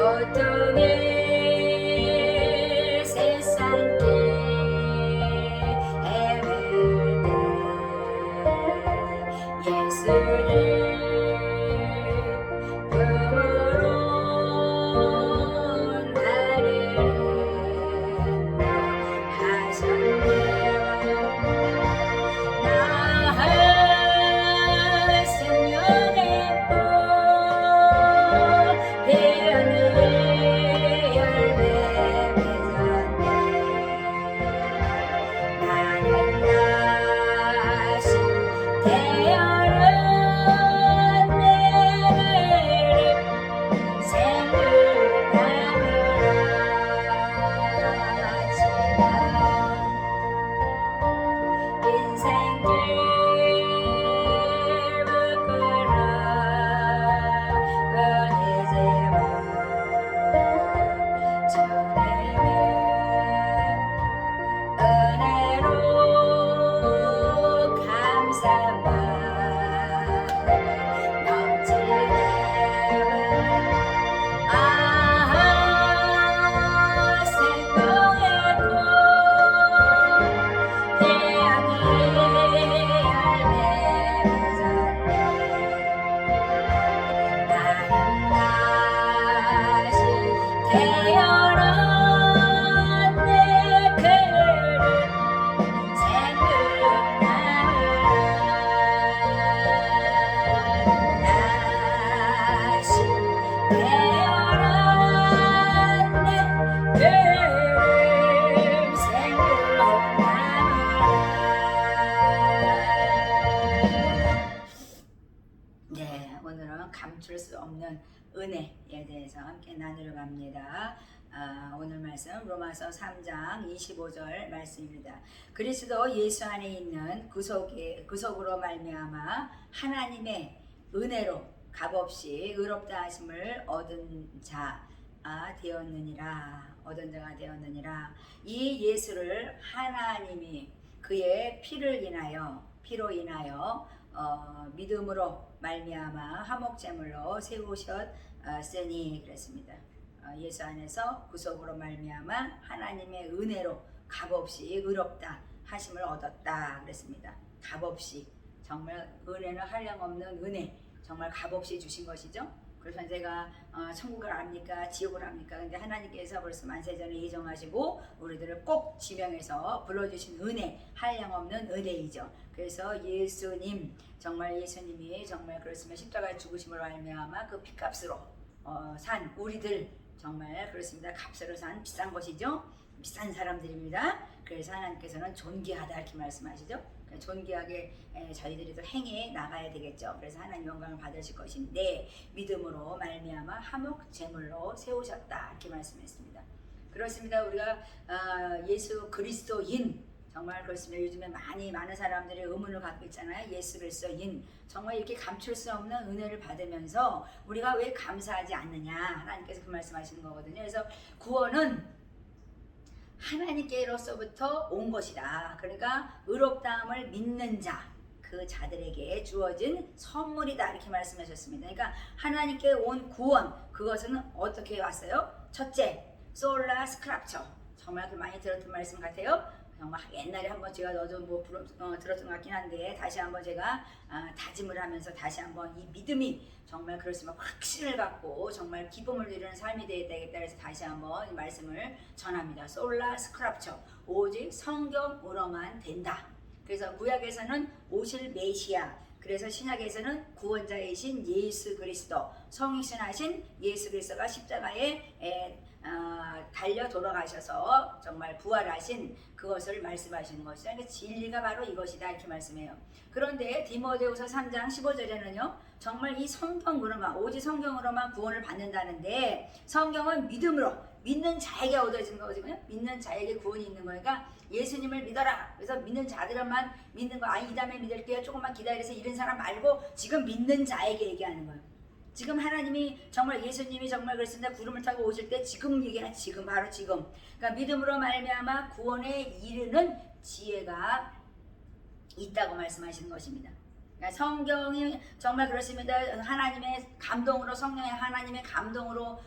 고통의 세상에 헤맬 때 예수를 품으로 나를 하셨네. 나의 생명의 꽃 피어는 열매 맺었네. 나는 다시 태어난 내 인생길 부끄러 보내지마. 주님의 은혜로 감사만 넘치네. 생명의 꽃 태양의 열매 맺었네. 나는 다시 태어난 내 그를 생각나느라. 다시 태어난 내 그를 생각나느라. 네, 오늘은 감출 수 없는 은혜에 대해서 함께 나누려 합니다. 오늘 말씀 로마서 3장 25절 말씀입니다. 그리스도 예수 안에 있는 구속으로 말미암아 하나님의 은혜로 값없이 의롭다 하심을 얻은 자가 되었느니라. 이 예수를 하나님이 그의 피로 인하여 믿음으로 말미암아 화목제물로 세우셨으니 그랬습니다. 예수 안에서 구속으로 말미암아 하나님의 은혜로 값없이 의롭다 하심을 얻었다 그랬습니다. 값없이, 정말 은혜는 한량없는 은혜, 정말 값없이 주신 것이죠. 그래서 제가 천국을 압니까 지옥을 압니까? 근데 하나님께서 벌써 만세전에 예정하시고 우리들을 꼭 지명해서 불러주신 은혜, 한량없는 은혜이죠. 그래서 예수님이 정말 그렇습니다. 십자가에 죽으심으로 말미암아 그 피값으로 산 우리들, 정말 그렇습니다. 값으로 산 비싼 것이죠. 비싼 사람들입니다. 그래서 하나님께서는 존귀하다 이렇게 말씀하시죠. 존귀하게 저희들이 또 행해 나가야 되겠죠. 그래서 하나님 영광을 받으실 것인데 믿음으로 말미암아 화목 제물로 세우셨다 이렇게 말씀했습니다. 그렇습니다. 우리가 예수 그리스도인, 정말 그렇습니다. 요즘에 많은 사람들이 의문을 갖고 있잖아요. 예수 그리스도인, 정말 이렇게 감출 수 없는 은혜를 받으면서 우리가 왜 감사하지 않느냐, 하나님께서 그 말씀하시는 거거든요. 그래서 구원은 하나님께로서부터 온 것이다. 그러니까 의롭다함을 믿는 자, 그 자들에게 주어진 선물이다 이렇게 말씀하셨습니다. 그러니까 하나님께 온 구원, 그것은 어떻게 왔어요? 첫째, 솔라 스크랍처. 정말 그 많이 들었던 말씀 같아요. 정말 옛날에 한번 제가 들었던 것 같긴 한데 다시 한번 제가 다짐을 하면서 다시 한번 이 믿음이 정말 그렇지만 확신을 갖고 정말 기쁨을 누리는 삶이 되겠다 해서 다시 한번 이 말씀을 전합니다. 솔라 스크랍처, 오직 성경으로만 된다. 그래서 구약에서는 오실 메시아, 그래서 신약에서는 구원자이신 예수 그리스도, 성신하신 예수 그리스도가 십자가에 달려 돌아가셔서 정말 부활하신 그것을 말씀하시는 것이죠. 그러니까 진리가 바로 이것이다 이렇게 말씀해요. 그런데 디모데후서 3장 15절에는요 정말 이 성경으로만, 오직 성경으로만 구원을 받는다는데, 성경은 믿음으로 믿는 자에게 얻어지는 거거든요. 믿는 자에게 구원이 있는 거니까 예수님을 믿어라. 그래서 믿는 자들만 믿는 거, 이 다음에 믿을게요, 조금만 기다려서 이런 사람 말고 지금 믿는 자에게 얘기하는 거예요. 지금 하나님이 정말, 예수님이 정말 그렇습니다. 구름을 타고 오실 때 지금 얘기하는, 지금 바로 지금, 그러니까 믿음으로 말미암아 구원에 이르는 지혜가 있다고 말씀하시는 것입니다. 성경이 정말 그렇습니다. 하나님의 감동으로, 성령의 하나님의 감동으로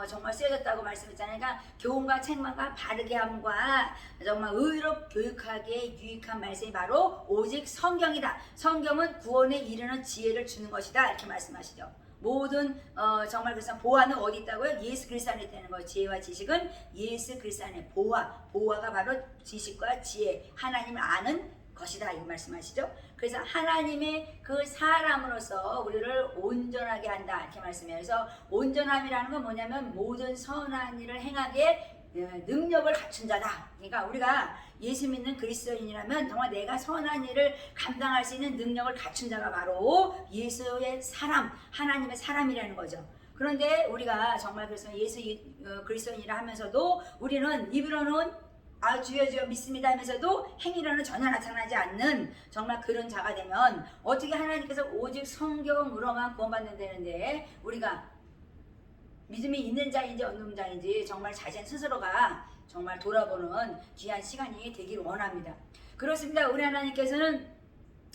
정말 쓰여졌다고 말씀했잖아요. 그러니까 교훈과 책망과 바르게 함과 정말 의로 교육하기에 유익한 말씀이 바로 오직 성경이다. 성경은 구원에 이르는 지혜를 주는 것이다. 이렇게 말씀하시죠. 모든 정말 그래서 보화는 어디 있다고요? 예수 그리스도 안에 있다는 거예요. 지혜와 지식은 예수 그리스도 안에. 보화가 바로 지식과 지혜, 하나님을 아는 것이다, 이 말씀하시죠. 그래서 하나님의 그 사람으로서 우리를 온전하게 한다, 이렇게 말씀해요. 그래서 온전함이라는 건 뭐냐면 모든 선한 일을 행하기에 능력을 갖춘 자다. 그러니까 우리가 예수 믿는 그리스도인이라면 정말 내가 선한 일을 감당할 수 있는 능력을 갖춘 자가 바로 예수의 사람, 하나님의 사람이라는 거죠. 그런데 우리가 정말 그래서 예수 그리스도인이라 하면서도 우리는 입으로는 주여 주여 믿습니다 하면서도 행위로는 전혀 나타나지 않는 정말 그런 자가 되면 어떻게 하나님께서 오직 성경으로만 구원받는다는데 우리가 믿음이 있는 자인지 없는 자인지 정말 자신 스스로가 정말 돌아보는 귀한 시간이 되기를 원합니다. 그렇습니다. 우리 하나님께서는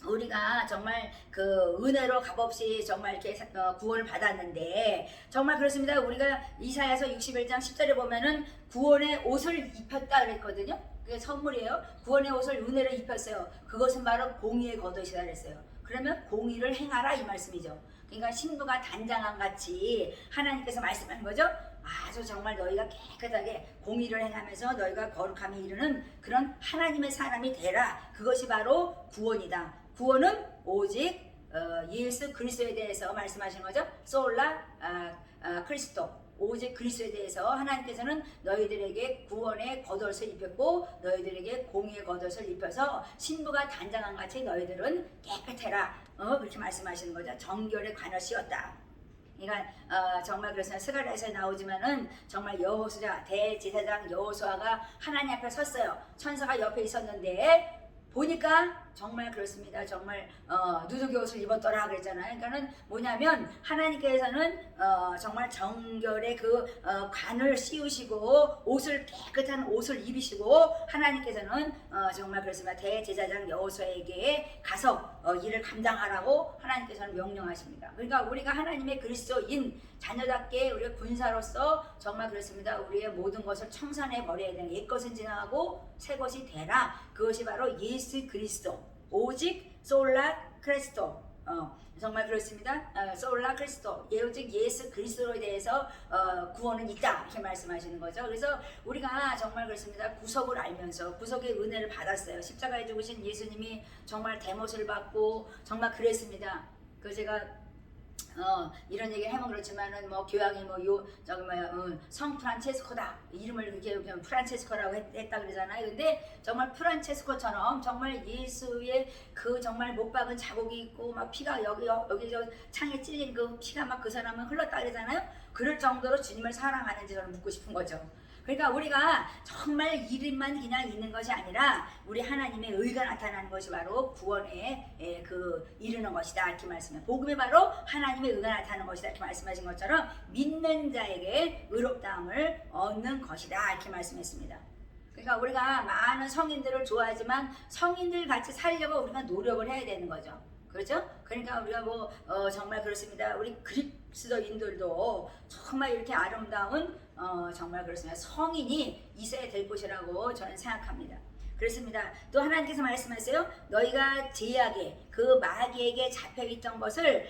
우리가 정말 그 은혜로 값없이 정말 이렇게 구원을 받았는데 정말 그렇습니다. 우리가 이사야서 61장 10절에 보면은 구원의 옷을 입혔다 그랬거든요. 그게 선물이에요. 구원의 옷을 은혜로 입혔어요. 그것은 바로 공의의 겉옷이다 그랬어요. 그러면 공의를 행하라 이 말씀이죠. 그러니까 신부가 단장함 같이 하나님께서 말씀하는 거죠. 아주 정말 너희가 깨끗하게 공의를 행하면서 너희가 거룩함에 이르는 그런 하나님의 사람이 되라. 그것이 바로 구원이다. 구원은 오직 예수 그리스도에 대해서 말씀하시는 거죠. 솔라 크리스토, 오직 그리스도에 대해서 하나님께서는 너희들에게 구원의 겉옷을 입혔고 너희들에게 공의의 겉옷을 입혀서 신부가 단장한 같이 너희들은 깨끗해라. 그렇게 말씀하시는 거죠. 정결의 관옷이었다. 그러니까 정말 그래서 스가랴에서 나오지만은 정말 여호수아 대제사장 여호수아가 하나님 앞에 섰어요. 천사가 옆에 있었는데 보니까 정말 그렇습니다. 정말 누더기 옷을 입었더라 그랬잖아요. 그러니까는 뭐냐면 하나님께서는 정말 정결의 그 관을 씌우시고 옷을 깨끗한 옷을 입히시고 하나님께서는 정말 그렇습니다. 대제사장 여호수아에게 가서 일을 감당하라고 하나님께서는 명령하십니다. 그러니까 우리가 하나님의 그리스도인 자녀답게 우리가 군사로서 정말 그렇습니다. 우리의 모든 것을 청산해 버려야 되는 옛것은 지나가고 새 것이 되라. 그것이 바로 예수 그리스도. 오직 솔라 크리스토. 정말 그렇습니다. 솔라 크리스토. 오직 예수 그리스도에 대해서 구원은 있다. 이렇게 말씀하시는 거죠. 그래서 우리가 정말 그렇습니다. 구속을 알면서 구속의 은혜를 받았어요. 십자가에 죽으신 예수님이 정말 대못을 받고 정말 그랬습니다. 그 제가 이런 얘기를 하면 그렇지만은 뭐 교황이 성 프란체스코다 이름을 이렇게 프란체스코라고 했다 그러잖아요. 근데 정말 프란체스코처럼 정말 예수의 그 정말 못 박은 자국이 있고 막 피가 여기 저 창에 찔린 그 피가 막 그 사람은 흘렀다 그러잖아요. 그럴 정도로 주님을 사랑하는지 저는 묻고 싶은 거죠. 그러니까 우리가 정말 이름만 그냥 있는 것이 아니라 우리 하나님의 의가 나타나는 것이 바로 구원에 이르는 것이다 이렇게 말씀해요. 복음이 바로 하나님의 의가 나타나는 것이다 이렇게 말씀하신 것처럼 믿는 자에게 의롭다함을 얻는 것이다 이렇게 말씀했습니다. 그러니까 우리가 많은 성인들을 좋아하지만 성인들 같이 살려고 우리가 노력을 해야 되는 거죠. 그렇죠? 그러니까 우리가 정말 그렇습니다. 우리 그리스도인들도 정말 이렇게 아름다운 정말 그렇습니다. 성인이 있어야 될 것이라고 저는 생각합니다. 그렇습니다. 또 하나님께서 말씀하세요. 너희가 제약에 그 마귀에게 잡혀있던 것을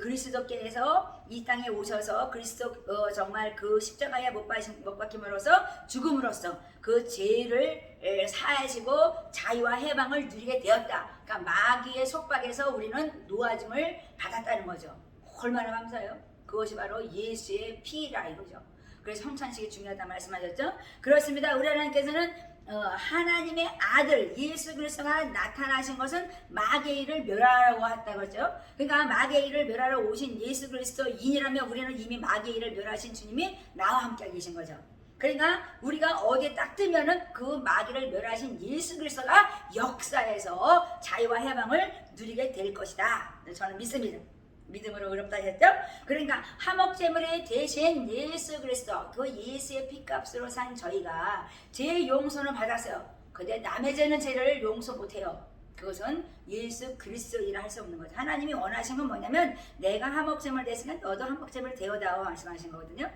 그리스도께서 이 땅에 오셔서 그리스도 정말 그 십자가에 못 박힘으로써 죽음으로써 그 죄를 사하시고 자유와 해방을 누리게 되었다. 그러니까 마귀의 속박에서 우리는 놓아짐을 받았다는 거죠. 얼마나 감사해요. 그것이 바로 예수의 피라 이거죠. 그래서 성찬식이 중요하다 말씀하셨죠. 그렇습니다. 우리 하나님께서는 하나님의 아들 예수 그리스도가 나타나신 것은 마귀의 일을 멸하라고 했다고 하죠. 그러니까 마귀의 일을 멸하러 오신 예수 그리스도인이라면 우리는 이미 마귀의 일을 멸하신 주님이 나와 함께 계신 거죠. 그러니까 우리가 어디에 딱 뜨면은 그 마귀를 멸하신 예수 그리스도가 역사에서 자유와 해방을 누리게 될 것이다. 저는 믿습니다. 믿음으로 의롭다 했죠. 그러니까 화목제물의 대신 예수 그리스도 그 예수의 피값으로 산 저희가 죄 용서는 받았어요. 근데 남의 죄는 죄를 용서 못해요. 그것은 예수 그리스도이라 할 수 없는 거죠. 하나님이 원하신 건 뭐냐면 내가 한몫점을 됐으니까 너도 한몫점을 되어다오 말씀하신 거거든요.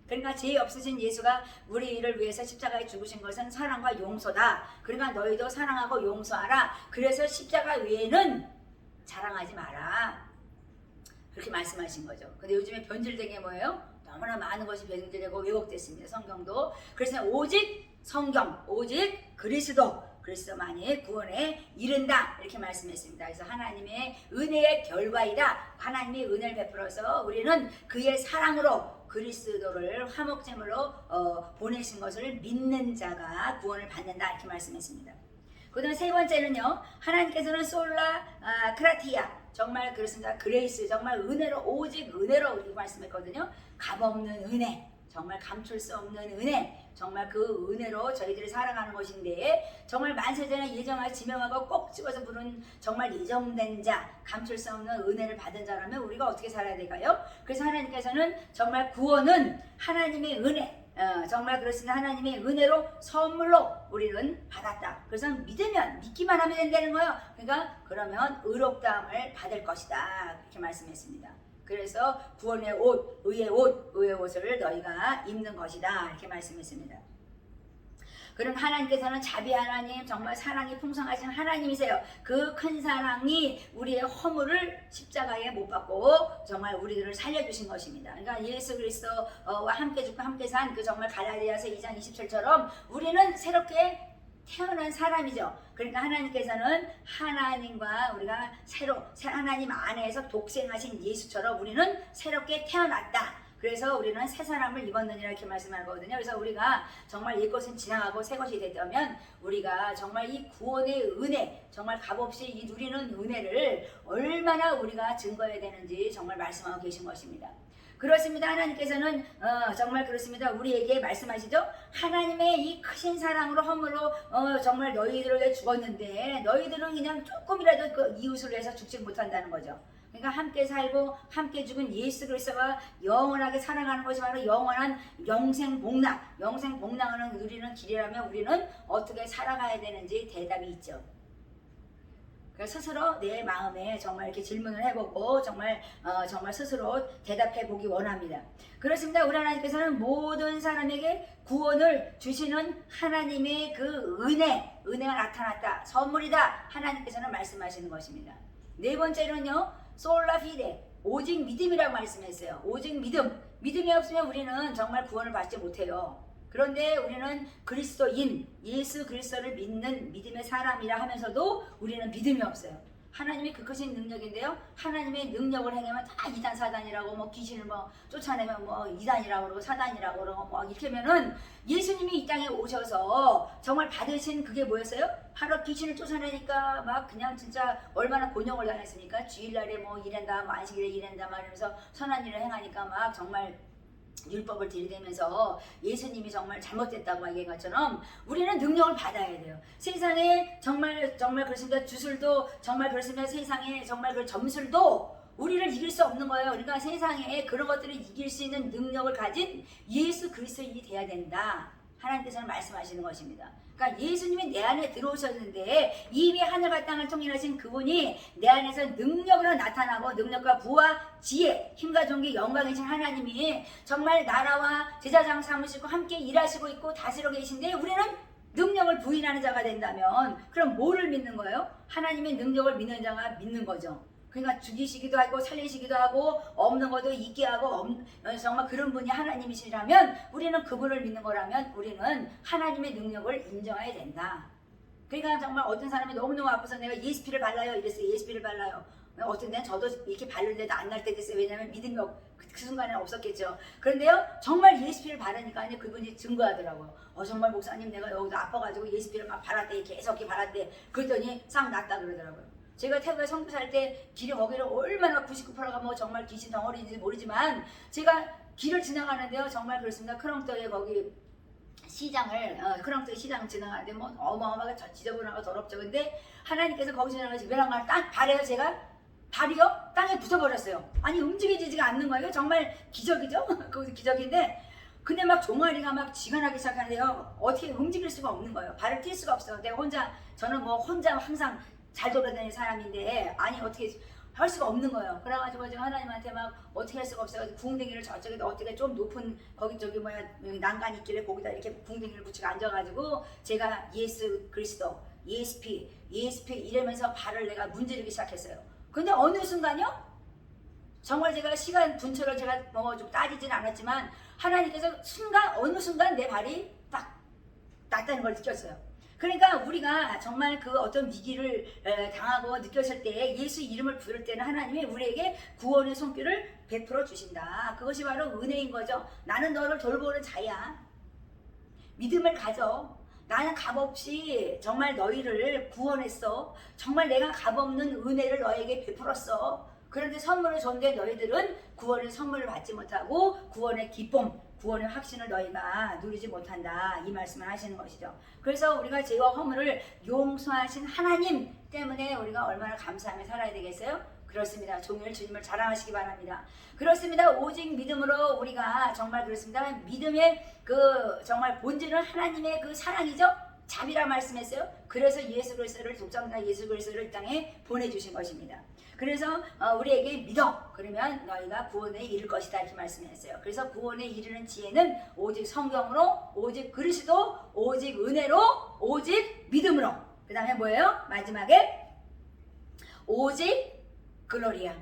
그러니까 죄 없으신 예수가 우리를 위해서 십자가에 죽으신 것은 사랑과 용서다. 그러니까 너희도 사랑하고 용서하라. 그래서 십자가 외에는 자랑하지 마라. 그렇게 말씀하신 거죠. 근데 요즘에 변질된 게 뭐예요? 너무나 많은 것이 변질되고 왜곡됐습니다. 성경도. 그래서 오직 성경, 오직 그리스도만이 구원에 이른다 이렇게 말씀했습니다. 그래서 하나님의 은혜의 결과이다. 하나님의 은혜를 베풀어서 우리는 그의 사랑으로 그리스도를 화목제물로 보내신 것을 믿는 자가 구원을 받는다 이렇게 말씀했습니다. 그 다음에 세 번째는요, 하나님께서는 솔라 크라티아, 정말 그렇습니다. 그레이스, 정말 은혜로, 오직 은혜로 이렇게 말씀했거든요. 값없는 은혜, 정말 감출 수 없는 은혜, 정말 그 은혜로 저희들을 사랑하는 것인데, 정말 만세전에 예정하고 지명하고 꼭 집어서 부른 정말 예정된 자, 감출 수 없는 은혜를 받은 자라면 우리가 어떻게 살아야 될까요? 그래서 하나님께서는 정말 구원은 하나님의 은혜, 정말 그렇습니다. 하나님의 은혜로 선물로 우리는 받았다. 그래서 믿기만 하면 된다는 거예요. 그러니까 그러면 의롭다함을 받을 것이다 이렇게 말씀했습니다. 그래서 구원의 옷, 의의 옷을 너희가 입는 것이다 이렇게 말씀했습니다. 그럼 하나님께서는 자비 하나님, 정말 사랑이 풍성하신 하나님이세요. 그 큰 사랑이 우리의 허물을 십자가에 못 박고 정말 우리들을 살려주신 것입니다. 그러니까 예수 그리스도와 함께 죽고 함께 산 그 정말 갈라디아서 2장 27처럼 우리는 새롭게 태어난 사람이죠. 그러니까 하나님께서는 하나님과 우리가 하나님 안에서 독생하신 예수처럼 우리는 새롭게 태어났다. 그래서 우리는 새 사람을 입었느니라 이렇게 말씀하거든요. 그래서 우리가 정말 옛것은 지나가고 새 것이 됐다면 우리가 정말 이 구원의 은혜, 정말 값없이 이 누리는 은혜를 얼마나 우리가 증거해야 되는지 정말 말씀하고 계신 것입니다. 그렇습니다. 하나님께서는 정말 그렇습니다. 우리에게 말씀하시죠. 하나님의 이 크신 사랑으로 허물로 정말 너희들에게 죽었는데 너희들은 그냥 조금이라도 그 이웃을 위해서 죽지 못한다는 거죠. 그러니까 함께 살고 함께 죽은 예수 그리스도와 영원하게 살아가는 것이 바로 영원한 영생복락, 영생복락을 누리는 길이라면 우리는 어떻게 살아가야 되는지 대답이 있죠. 그래서 스스로 내 마음에 정말 이렇게 질문을 해보고 정말 스스로 대답해 보기 원합니다. 그렇습니다. 우리 하나님께서는 모든 사람에게 구원을 주시는 하나님의 그 은혜가 나타났다, 선물이다. 하나님께서는 말씀하시는 것입니다. 네 번째로는요, 솔라 피데, 오직 믿음이라고 말씀했어요. 오직 믿음이 없으면 우리는 정말 구원을 받지 못해요. 그런데 우리는 그리스도인, 예수 그리스도를 믿는 믿음의 사람이라 하면서도 우리는 믿음이 없어요. 하나님의 그 크신 능력인데요, 하나님의 능력을 행하면 다 이단 사단이라고, 뭐 귀신을 뭐 쫓아내면 뭐 이단이라고 그러고 사단이라고 그러고 뭐 이렇게 하면은, 예수님이 이 땅에 오셔서 정말 받으신 그게 뭐였어요? 바로 귀신을 쫓아내니까 막 그냥 진짜 얼마나 곤욕을 당했습니까? 주일날에 뭐 이랜다, 뭐 안식일에 이랜다 말하면서 선한 일을 행하니까 막 정말 율법을 들이대면서 예수님이 정말 잘못됐다고 얘기한 것처럼 우리는 능력을 받아야 돼요. 세상에 정말 그렇습니다. 주술도 정말 그렇습니다. 세상에 정말 그 점술도 우리를 이길 수 없는 거예요. 그러니까 세상에 그런 것들을 이길 수 있는 능력을 가진 예수 그리스도인이 돼야 된다. 하나님께서는 말씀하시는 것입니다. 그러니까 예수님이 내 안에 들어오셨는데 이미 하늘과 땅을 통일하신 그분이 내 안에서 능력으로 나타나고, 능력과 부와 지혜, 힘과 존귀, 영광이신 하나님이 정말 나라와 제사장 삼으시고 함께 일하시고 있고 다스리고 계신데, 우리는 능력을 부인하는 자가 된다면 그럼 뭐를 믿는 거예요? 하나님의 능력을 믿는 자가 믿는 거죠. 그러니까 죽이시기도 하고 살리시기도 하고 없는 것도 있게 하고 정말 그런 분이 하나님이시라면 우리는 그분을 믿는 거라면 우리는 하나님의 능력을 인정해야 된다. 그러니까 정말 어떤 사람이 너무너무 아파서 내가 예수피를 발라요 이랬어요. 예수피를 발라요. 어떤 데는 저도 이렇게 바르는데도 안 날 때 됐어요. 왜냐하면 믿음이 그 순간에는 없었겠죠. 그런데요, 정말 예수피를 바르니까 그분이 증거하더라고요. 정말 목사님 내가 여기서 아파가지고 예수피를 막 발랐대, 계속 이렇게 발랐대. 그랬더니 싹 낫다 그러더라고요. 제가 태국에 선교 살 때 길에 거기를 얼마나 99%가 뭐 정말 귀신 덩어리인지 모르지만 제가 길을 지나가는데요, 정말 그렇습니다. 크롱떡에 거기 크롱떡 시장 지나가는데 뭐 어마어마하게 지저분하고 더럽죠. 근데 하나님께서 거기 지나가서 베란가를 딱 발에요. 제가 발이요 땅에 붙어버렸어요. 아니 움직이지가 않는 거예요. 정말 기적이죠. 그것도 기적인데, 근데 막 종아리가 막 쥐가 나기 시작하는데요, 어떻게 움직일 수가 없는 거예요. 발을 뛸 수가 없어요. 저는 뭐 혼자 항상 잘 돌아다니는 사람인데 아니 어떻게 할 수가 없는 거예요. 그래가지고 지금 하나님한테 막 어떻게 할 수가 없어요. 궁뎅이를 저쪽에다 어떻게 좀 높은 거기 저기 뭐야 난간 있길래 거기다 이렇게 궁뎅이를 붙이고 앉아가지고 제가 예수 그리스도 ESP 이러면서 발을 내가 문지르기 시작했어요. 근데 어느 순간요? 정말 제가 시간 분초를 제가 뭐 좀 따지진 않았지만 하나님께서 어느 순간 내 발이 딱 낫다는 걸 느꼈어요. 그러니까 우리가 정말 그 어떤 위기를 당하고 느꼈을 때 예수 이름을 부를 때는 하나님이 우리에게 구원의 손길을 베풀어 주신다. 그것이 바로 은혜인 거죠. 나는 너를 돌보는 자야. 믿음을 가져. 나는 값없이 정말 너희를 구원했어. 정말 내가 값없는 은혜를 너에게 베풀었어. 그런데 선물을 줬는데 너희들은 구원의 선물을 받지 못하고 구원의 기쁨, 구원의 확신을 너희가 누리지 못한다. 이 말씀을 하시는 것이죠. 그래서 우리가 죄와 허물을 용서하신 하나님 때문에 우리가 얼마나 감사하며 살아야 되겠어요? 그렇습니다. 종일 주님을 자랑하시기 바랍니다. 그렇습니다. 오직 믿음으로 우리가 정말 그렇습니다. 믿음의 그 정말 본질은 하나님의 그 사랑이죠. 자비라 말씀했어요. 그래서 예수 그리스도를 독자자 예수 그리스도를 이 땅에 보내주신 것입니다. 그래서 우리에게 믿어. 그러면 너희가 구원에 이를 것이다. 이렇게 말씀했어요. 그래서 구원에 이르는 지혜는 오직 성경으로, 오직 그리스도, 오직 은혜로, 오직 믿음으로. 그 다음에 뭐예요? 마지막에 오직 글로리아.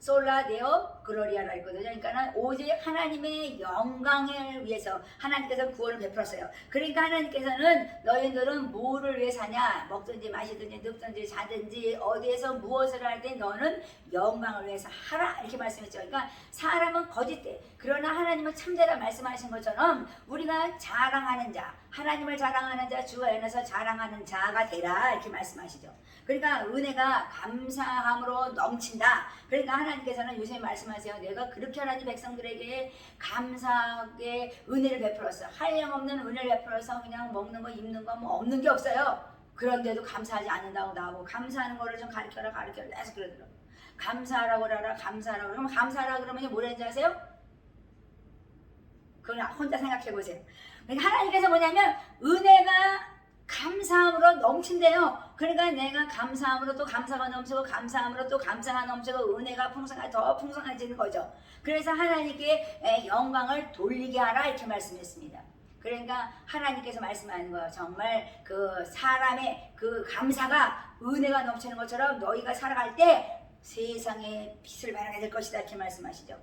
솔라 데오 글로리아라 있거든요. 그러니까는 오직 하나님의 영광을 위해서 하나님께서 구원을 베풀었어요. 그러니까 하나님께서는 너희들은 뭐를 위해 사냐? 먹든지 마시든지 늙든지 자든지 어디에서 무엇을 할 때 너는 영광을 위해서 하라 이렇게 말씀했죠. 그러니까 사람은 거짓돼. 그러나 하나님은 참되라 말씀하신 것처럼 우리가 자랑하는 자, 하나님을 자랑하는 자, 주 안에서 자랑하는 자가 되라 이렇게 말씀하시죠. 그러니까 은혜가 감사함으로 넘친다. 그러니까 하나님께서는 요새 말씀하세요. 내가 그렇게 하나님 백성들에게 감사하게 은혜를 베풀었어. 한량없는 은혜를 베풀어서 그냥 먹는 거 입는 거 뭐 없는 게 없어요. 그런데도 감사하지 않는다고 나오고 감사하는 거를 좀 가르쳐라 계속 그러더라고요. 감사하라고 그러라 감사하라고 그러면 감사하라고 그러면 뭐라는지 아세요? 그건 혼자 생각해 보세요. 그러니까 하나님께서 뭐냐면 은혜가 감사함으로 넘친대요. 그러니까 내가 감사함으로 또 감사가 넘치고 감사함으로 또 감사가 넘치고 은혜가 더 풍성해지는 거죠. 그래서 하나님께 영광을 돌리게 하라 이렇게 말씀했습니다. 그러니까 하나님께서 말씀하는 거예요. 정말 그 사람의 그 감사가 은혜가 넘치는 것처럼 너희가 살아갈 때 세상에 빛을 발하게 될 것이다 이렇게 말씀하시죠.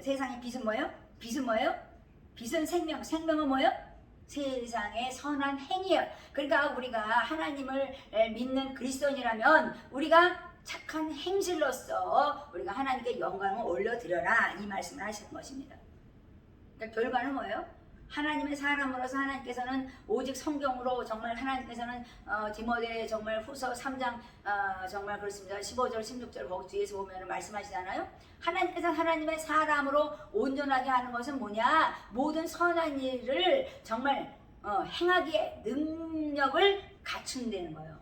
세상의 빛은 뭐예요? 빛은 뭐예요? 빛은 생명, 생명은 뭐예요? 세상의 선한 행위예요. 그러니까 우리가 하나님을 믿는 그리스도인이라면 우리가 착한 행실로서 우리가 하나님께 영광을 올려드려라 이 말씀을 하시는 것입니다. 그러니까 결과는 뭐예요? 하나님의 사람으로서 하나님께서는 오직 성경으로 정말 하나님께서는 디모데 정말 후서 3장 정말 그렇습니다. 15절 16절 거기 뒤에서 보면 말씀하시잖아요. 하나님께서 하나님의 사람으로 온전하게 하는 것은 뭐냐? 모든 선한 일을 정말 행하기에 능력을 갖춘다는 거예요.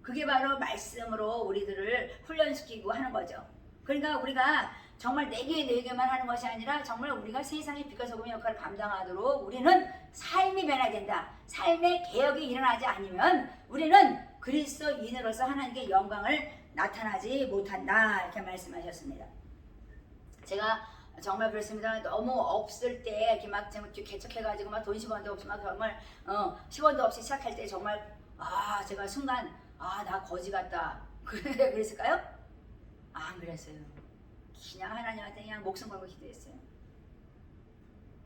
그게 바로 말씀으로 우리들을 훈련시키고 하는 거죠. 그러니까 우리가 정말 내게만 하는 것이 아니라 정말 우리가 세상의 빛과 소금의 역할을 감당하도록 우리는 삶이 변화된다. 삶의 개혁이 일어나지 않으면 우리는 그리스도인으로서 하나님께 영광을 나타나지 못한다. 이렇게 말씀하셨습니다. 제가 정말 그렇습니다. 너무 없을 때 이렇게 막 개척해가지고 막 돈 10원도 없이 막 정말 10원도 없이 시작할 때 정말 제가 순간 나 거지 같다. 그랬을까요? 안 그랬어요. 그냥 하나님한테 그냥 목숨 걸고 기도했어요.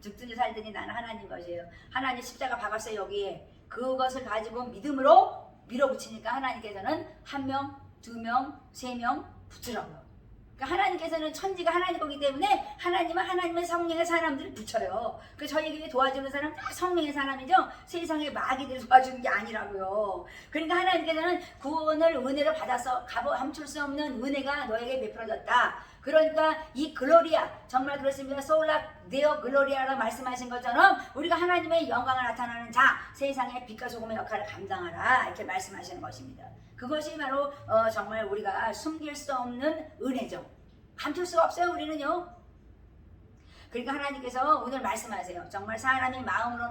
죽든지 살든지 나는 하나님 것이에요. 하나님 십자가 박았어요 여기에. 그것을 가지고 믿음으로 밀어붙이니까 하나님께서는 1명, 2명, 3명 붙으라고요. 그러니까 하나님께서는 천지가 하나님 거기 때문에 하나님은 하나님의 성령의 사람들을 붙여요. 그 저희에게 도와주는 사람 다 성령의 사람이죠. 세상의 마귀들이 도와주는 게 아니라고요. 그러니까 하나님께서는 구원을 은혜를 받아서 감출 수 없는 은혜가 너에게 베풀어졌다. 그러니까 이 글로리아 정말 그렇습니다. 솔라 데오 글로리아라고 말씀하신 것처럼 우리가 하나님의 영광을 나타나는 자, 세상의 빛과 소금의 역할을 감당하라 이렇게 말씀하시는 것입니다. 그것이 바로 정말 우리가 숨길 수 없는 은혜죠. 감출 수가 없어요 우리는요. 그러니까 하나님께서 오늘 말씀하세요. 정말 사람이 마음으로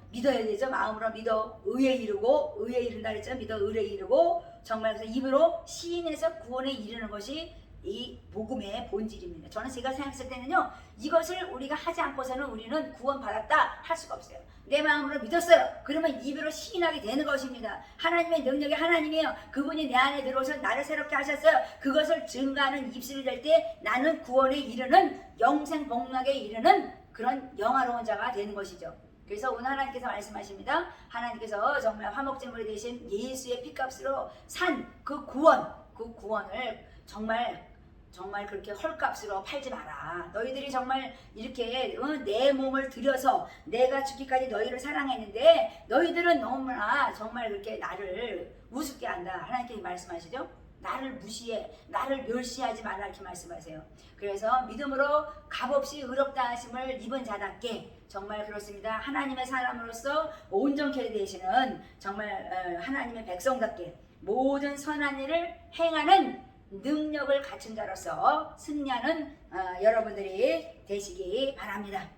믿어야 되죠. 마음으로 믿어 의에 이르고, 의에 이른다 그랬죠. 믿어 의에 이르고, 정말 그래서 입으로 시인해서 구원에 이르는 것이 이 복음의 본질입니다. 저는 제가 생각했을 때는요, 이것을 우리가 하지 않고서는 우리는 구원받았다 할 수가 없어요. 내 마음으로 믿었어요. 그러면 입으로 시인하게 되는 것입니다. 하나님의 능력이 하나님이에요. 그분이 내 안에 들어오셔서 나를 새롭게 하셨어요. 그것을 증거하는 입술이 될 때 나는 구원에 이르는, 영생 복락에 이르는 그런 영화로운 자가 되는 것이죠. 그래서 오늘 하나님께서 말씀하십니다. 하나님께서 정말 화목제물이 되신 예수의 피값으로 산 그 구원을 정말 그렇게 헐값으로 팔지 마라. 너희들이 정말 이렇게 내 몸을 들여서 내가 죽기까지 너희를 사랑했는데 너희들은 너무나 정말 그렇게 나를 우습게 한다. 하나님께서 말씀하시죠. 나를 무시해, 나를 멸시하지 말라 이렇게 말씀하세요. 그래서 믿음으로 값없이 의롭다 하심을 입은 자답게 정말 그렇습니다. 하나님의 사람으로서 온전케 되시는 정말 하나님의 백성답게 모든 선한 일을 행하는 능력을 갖춘 자로서 승리하는 여러분들이 되시기 바랍니다.